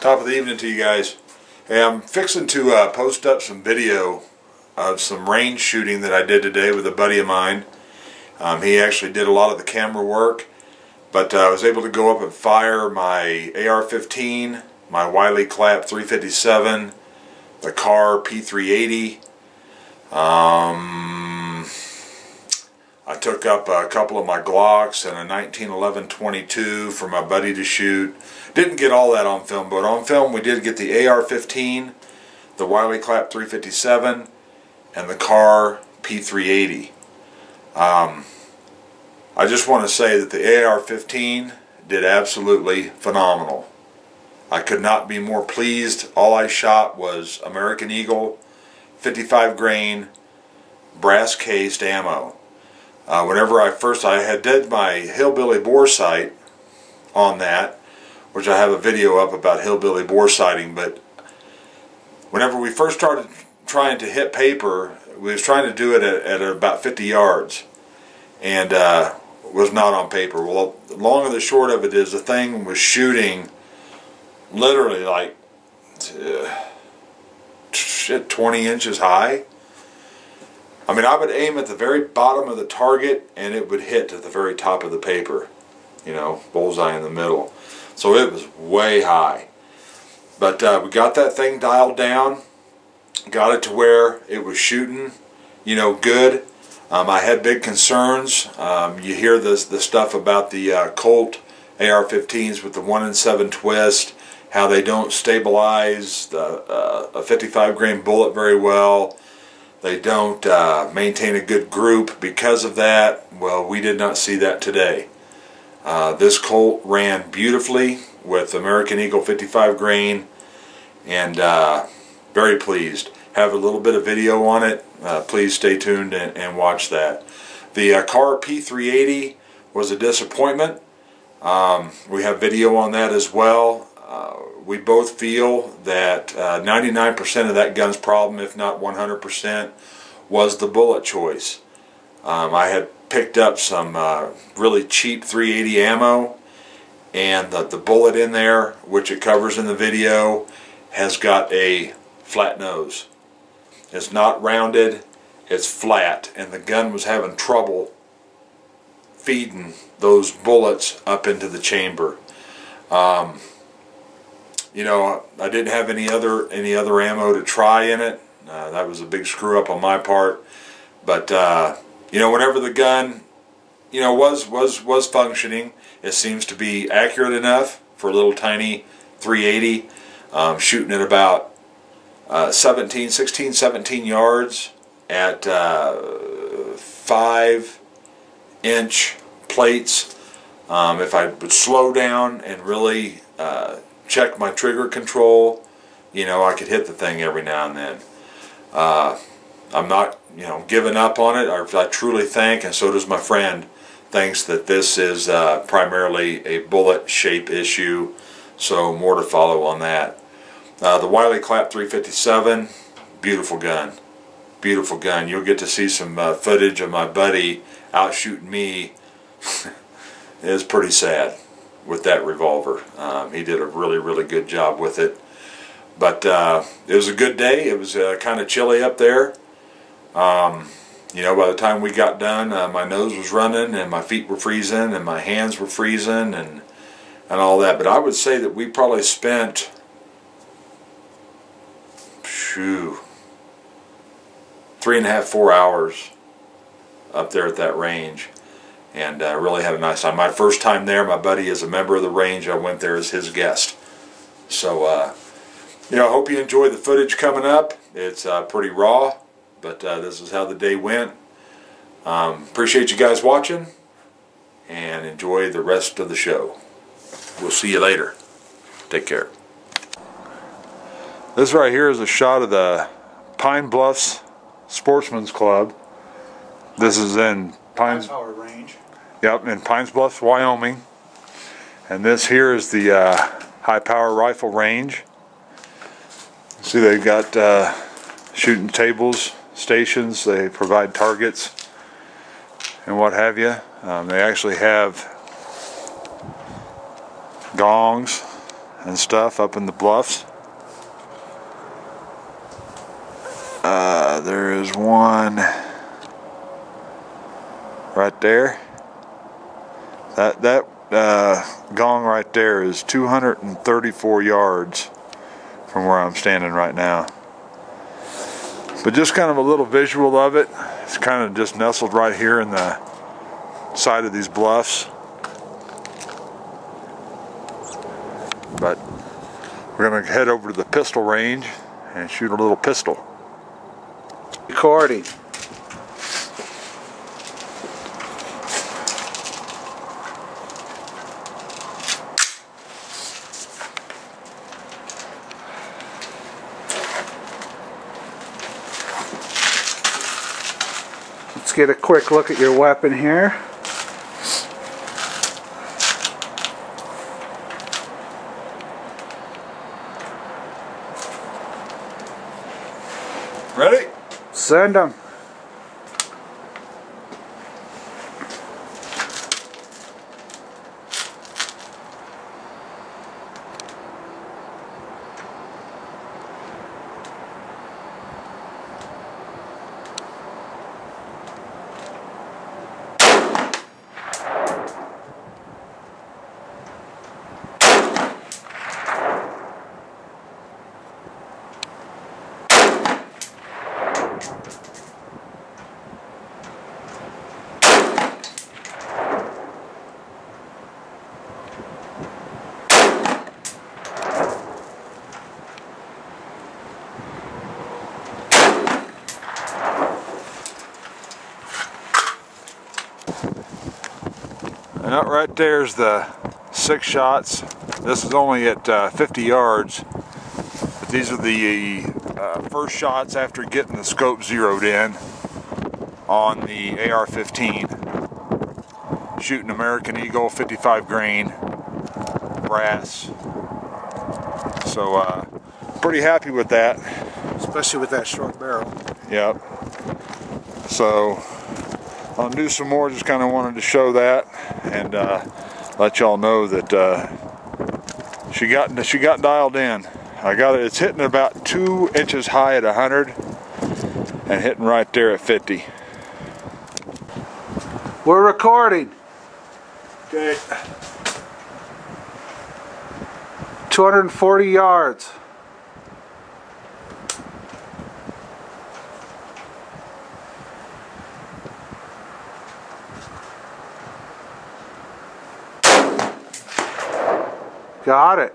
Top of the evening to you guys. Hey, I'm fixing to post up some video of some range shooting that I did today with a buddy of mine. He actually did a lot of the camera work, but I was able to go up and fire my AR15, my Wiley Clapp 357, the Kahr P380. I took up a couple of my Glocks and a 1911 22 for my buddy to shoot. Didn't get all that on film, but on film we did get the AR15, the Wiley Clapp 357, and the Kahr P380. I just want to say that the AR15 did absolutely phenomenal. I could not be more pleased. All I shot was American Eagle 55 grain brass cased ammo. Whenever I had did my hillbilly bore sight on that, which I have a video up about hillbilly bore sighting, but whenever we first started trying to hit paper, we was trying to do it at about 50 yards, and was not on paper. Well, the long and the short of it is the thing was shooting literally like 20 inches high. I mean, I would aim at the very bottom of the target and it would hit to the very top of the paper, you know, bullseye in the middle. So it was way high. But we got that thing dialed down, got it to where it was shooting, you know, good. I had big concerns. You hear the stuff about the Colt AR-15s with the 1-in-7 twist, how they don't stabilize a 55 grain bullet very well. They don't maintain a good group because of that. Well, we did not see that today. This Colt ran beautifully with American Eagle 55 grain, and very pleased. Have a little bit of video on it. Please stay tuned and watch that. The Kahr P380 was a disappointment. We have video on that as well. We both feel that 99% of that gun's problem, if not 100%, was the bullet choice. I had picked up some really cheap 380 ammo, and the bullet in there, which it covers in the video, has got a flat nose. It's not rounded, it's flat, and the gun was having trouble feeding those bullets up into the chamber. You know, I didn't have any other ammo to try in it. That was a big screw up on my part. But you know, whenever the gun, you know, was functioning, it seems to be accurate enough for a little tiny 380, shooting at about 16, 17 yards at 5-inch plates. If I would slow down and really check my trigger control, you know, I could hit the thing every now and then. I'm not, you know, giving up on it. I truly think, and so does my friend, thinks that this is primarily a bullet shape issue, so more to follow on that. The Wiley Clapp 357, beautiful gun. Beautiful gun. You'll get to see some footage of my buddy out shooting me. It was pretty sad with that revolver. He did a really good job with it. But it was a good day. It was kind of chilly up there. You know, by the time we got done, my nose was running and my feet were freezing and my hands were freezing and all that. But I would say that we probably spent 3.5–4 hours up there at that range, and really had a nice time. My first time there, my buddy is a member of the range. I went there as his guest. So, you know, I hope you enjoy the footage coming up. It's pretty raw, but this is how the day went. Appreciate you guys watching, and enjoy the rest of the show. We'll see you later. Take care. This right here is a shot of the Pine Bluff Sportsman's Club. This is in Pines Power range. Yep, in Pine Bluff, Wyoming. And this here is the high power rifle range. See, they've got shooting tables, stations. They provide targets and what have you. They actually have gongs and stuff up in the bluffs. There is one right there. That gong right there is 234 yards from where I'm standing right now. But just kind of a little visual of it. It's kind of just nestled right here in the side of these bluffs. But we're going to head over to the pistol range and shoot a little pistol. Recording. Let's get a quick look at your weapon here. Ready? Send them. And out right there's the 6 shots. This is only at 50 yards. But these are the first shots after getting the scope zeroed in on the AR15. Shooting American Eagle 55 grain brass. So pretty happy with that. Especially with that short barrel. Yep. So I'll do some more. Just kind of wanted to show that and let y'all know that she got dialed in. I got it. It's hitting about 2 inches high at 100 and hitting right there at 50. We're recording. Okay. 240 yards. Got it.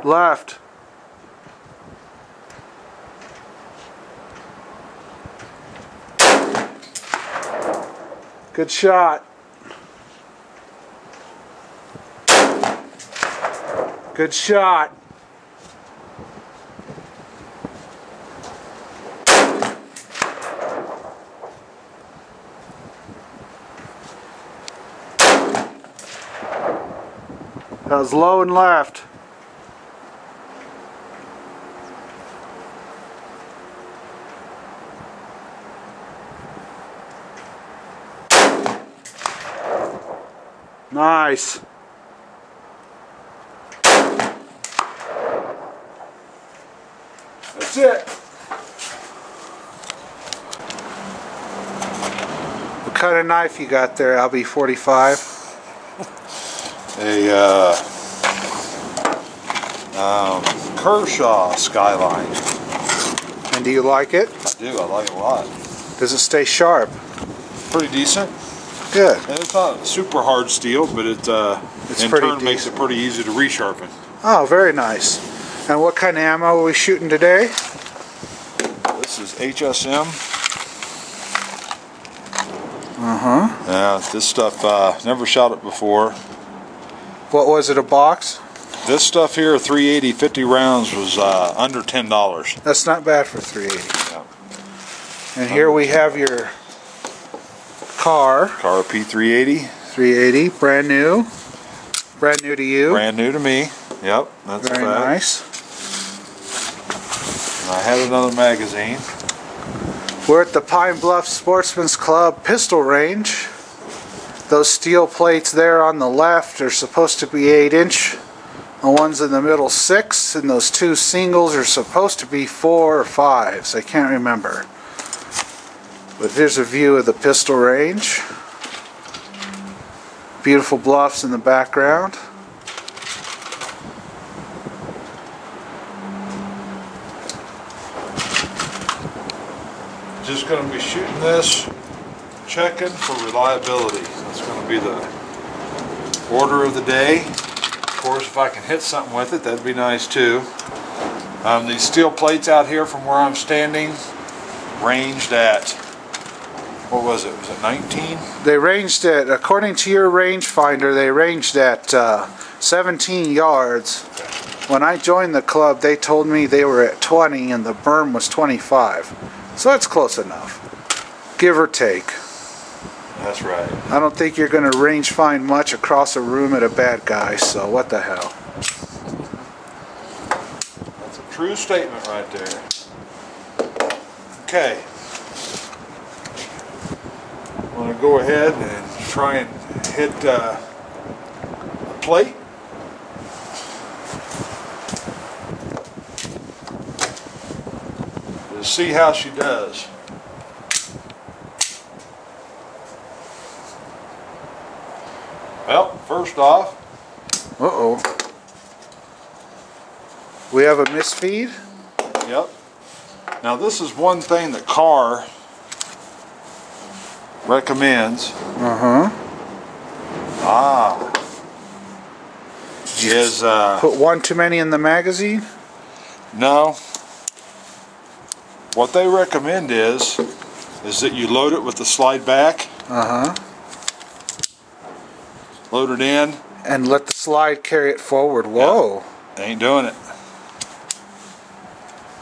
Left. Good shot. Good shot. That was low and left. Nice. That's it. What kind of knife you got there, LB45? A Kershaw Skyline. And do you like it? I do. I like it a lot. Does it stay sharp? Pretty decent. Good. And it's not super hard steel, but it in turn makes it pretty easy to resharpen. Oh, very nice. And what kind of ammo are we shooting today? This is HSM. Yeah, this stuff, never shot it before. What was it, a box? This stuff here, 380, 50 rounds, was under $10. That's not bad for 380. Yeah. And here we have your Kahr P380. 380, brand new. Brand new to you. Brand new to me. Yep, that's very fact. nice. And I had another magazine. We're at the Pine Bluff Sportsman's Club pistol range. Those steel plates there on the left are supposed to be 8-inch. The ones in the middle 6, and those two singles are supposed to be 4 or 5s. I can't remember. But here's a view of the pistol range. Beautiful bluffs in the background. Just going to be shooting this, checking for reliability. That's going to be the order of the day. Of course, if I can hit something with it, that'd be nice too. These steel plates out here from where I'm standing ranged at, what was it? Was it 19? They ranged at, according to your rangefinder, they ranged at 17 yards. When I joined the club, they told me they were at 20 and the berm was 25. So that's close enough, give or take. That's right. I don't think you're going to range find much across a room at a bad guy, so what the hell. That's a true statement right there. Okay. I'm going to go ahead and try and hit a plate. To see how she does. Well, first off, Uh-oh. We have a misfeed? yep. Now this is one thing that Kahr recommends. Is Put one too many in the magazine? no. What they recommend is that you load it with the slide back. Load it in. And let the slide carry it forward. Whoa. They ain't doing it.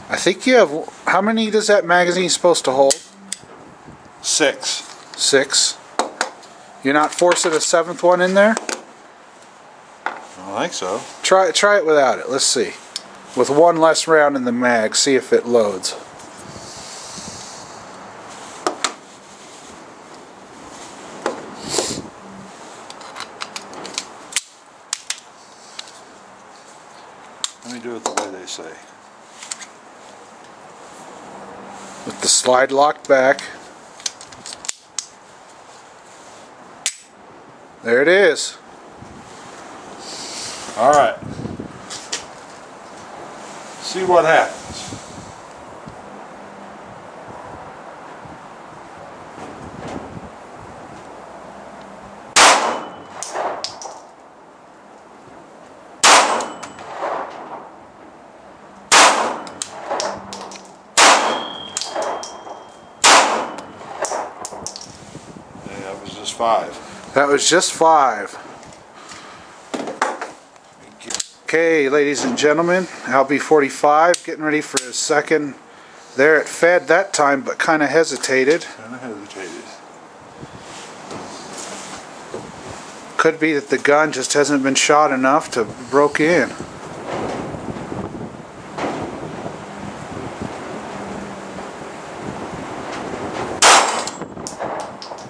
I think you have, how many does that magazine supposed to hold? 6. 6. You're not forcing a 7th one in there? I don't think so. Try it without it. Let's see. With one less round in the mag, see if it loads. Let me do it the way they say. With the slide locked back. There it is. Alright. See what happens. That was just 5. That was just 5. Okay, ladies and gentlemen, LB45 getting ready for his second. There it fed that time, but kind of hesitated. Could be that the gun just hasn't been shot enough to broke in.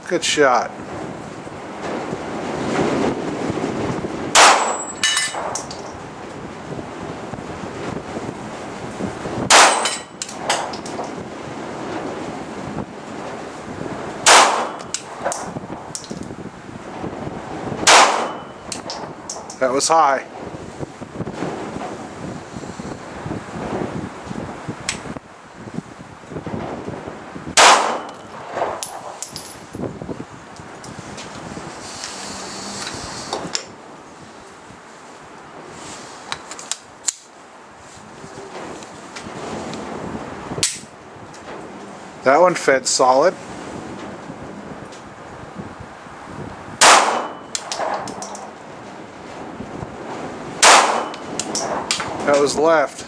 Good shot. That was high. That one fed solid. That was left.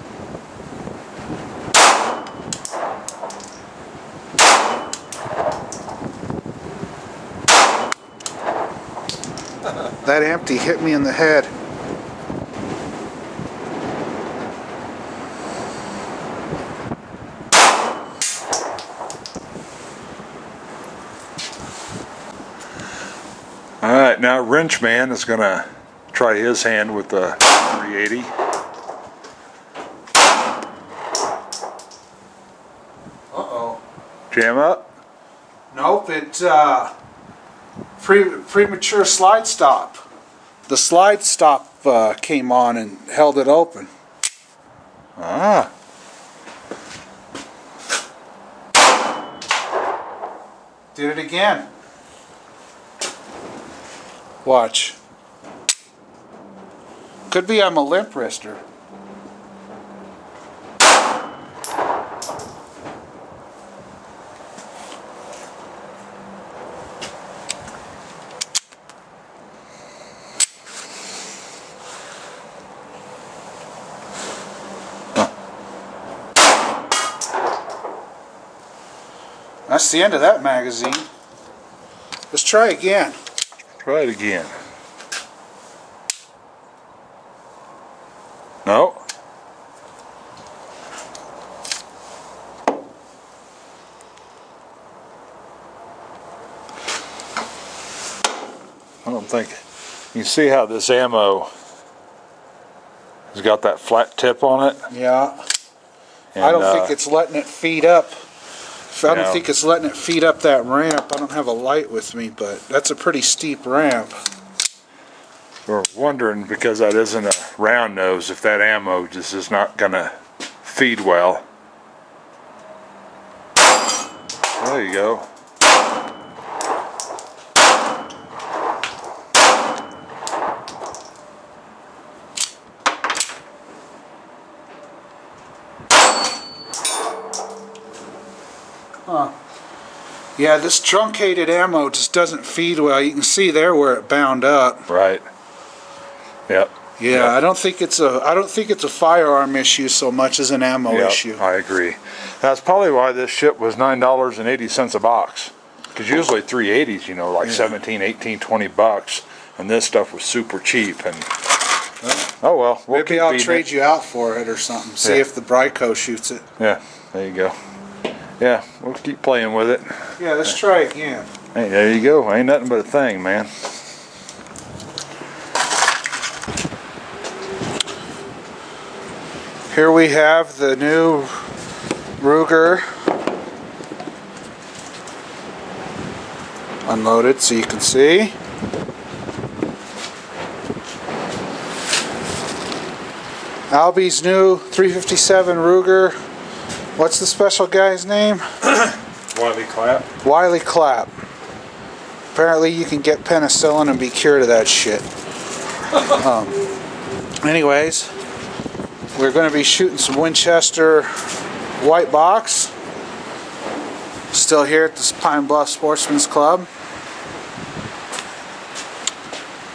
That empty hit me in the head. Alright, now Wrench Man is going to try his hand with the 380. Uh-oh. Jam up? Nope, it premature slide stop. The slide stop came on and held it open. Ah. Did it again. Watch. Could be I'm a limp wrister. That's the end of that magazine. Let's try again. Try it again. No. I don't think. You see how this ammo has got that flat tip on it? Yeah. And, I don't think it's letting it feed up. I don't Yeah. think it's letting it feed up that ramp. I don't have a light with me, but that's a pretty steep ramp. We're wondering, because that isn't a round nose, if that ammo just is not going to feed well. There you go. Huh. Yeah, this truncated ammo just doesn't feed well. You can see there where it bound up. Right. Yep. Yeah, Yep. I don't think it's a firearm issue so much as an ammo Yep, issue. I agree. That's probably why this shit was $9.80 a box. Because usually 380s, you know, like 17, 18, 20 bucks. And this stuff was super cheap. And oh well. We'll Maybe I'll trade you out for it or something. See if the Bryco shoots it. Yeah, there you go. Yeah, we'll keep playing with it. Yeah, let's try again. Hey, there you go. Ain't nothing but a thing, man. Here we have the new Ruger unloaded so you can see. Albie's new 357 Ruger. What's the special guy's name? Wiley Clapp. Wiley Clapp. Apparently you can get penicillin and be cured of that shit. Anyways, we're going to be shooting some Winchester white box. Still here at this Pine Bluff Sportsman's Club.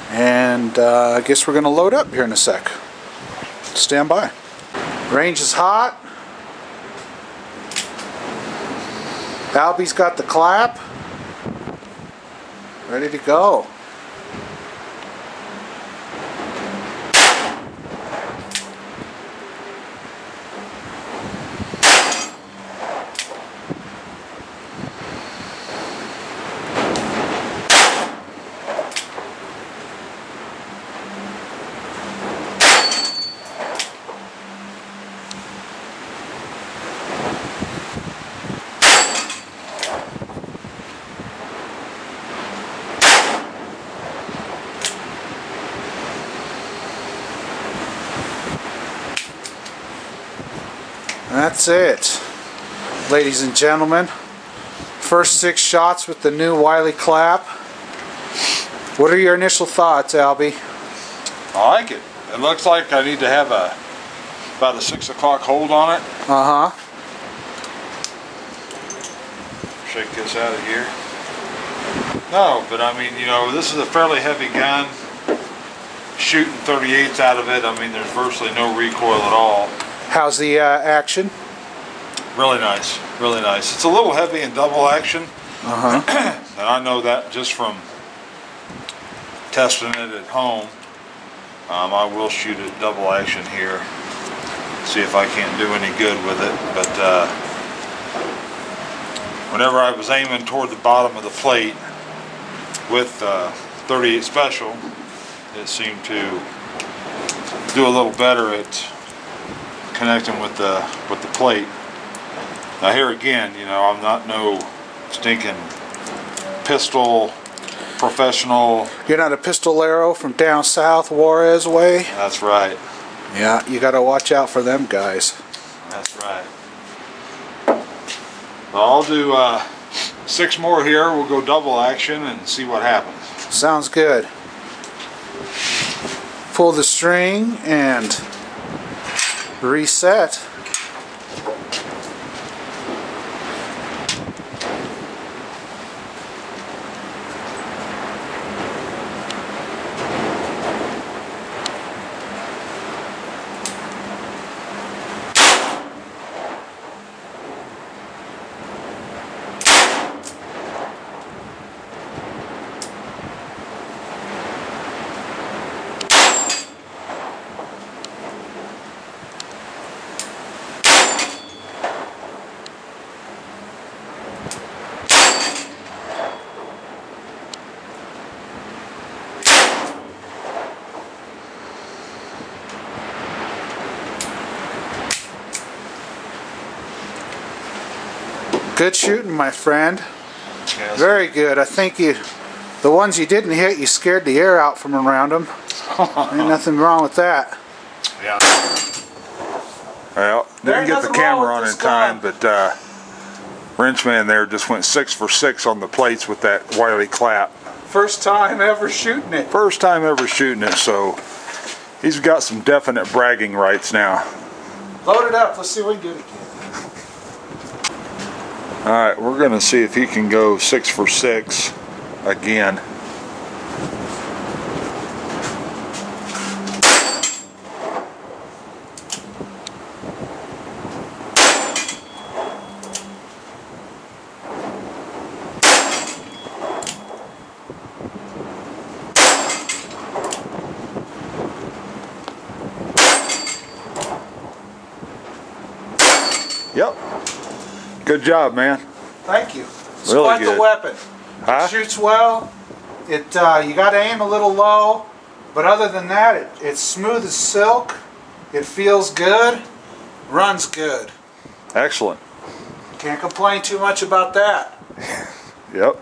And I guess we're going to load up here in a sec. Stand by. Range is hot. Albie's got the Clapp. Ready to go. That's it, ladies and gentlemen. First 6 shots with the new Wiley Clapp. What are your initial thoughts, Albie? I like it. It looks like I need to have about a 6 o'clock hold on it. Uh-huh. Shake this out of here. No, but I mean, you know, this is a fairly heavy gun. Shooting 38s out of it, I mean, there's virtually no recoil at all. How's the action? Really nice, really nice. It's a little heavy in double action. Uh-huh. And I know that just from testing it at home. I will shoot it double action here. See if I can't do any good with it. But whenever I was aiming toward the bottom of the plate with .38 Special, it seemed to do a little better at connecting with the plate. Now here again, you know, I'm not no stinking pistol professional. You're not a pistolero from down south, Juarez way? That's right. Yeah, you gotta watch out for them guys. That's right. Well, I'll do 6 more here. We'll go double action and see what happens. Sounds good. Pull the string and reset. Good shooting, my friend. Yes. Very good. I think the ones you didn't hit, you scared the air out from around them. Ain't nothing wrong with that. Yeah. Well, didn't get the camera on in time, but Wrenchman there just went 6 for 6 on the plates with that Wiley Clapp. First time ever shooting it. First time ever shooting it, so he's got some definite bragging rights now. Load it up. Let's see what we can do again. Alright, we're going to see if he can go 6 for 6 again. Yep. Good job, man. Thank you. It's Really quite good. the weapon. Huh? It shoots well. You got to aim a little low, but other than that, it's smooth as silk. It feels good. Runs good. Excellent. Can't complain too much about that. Yep.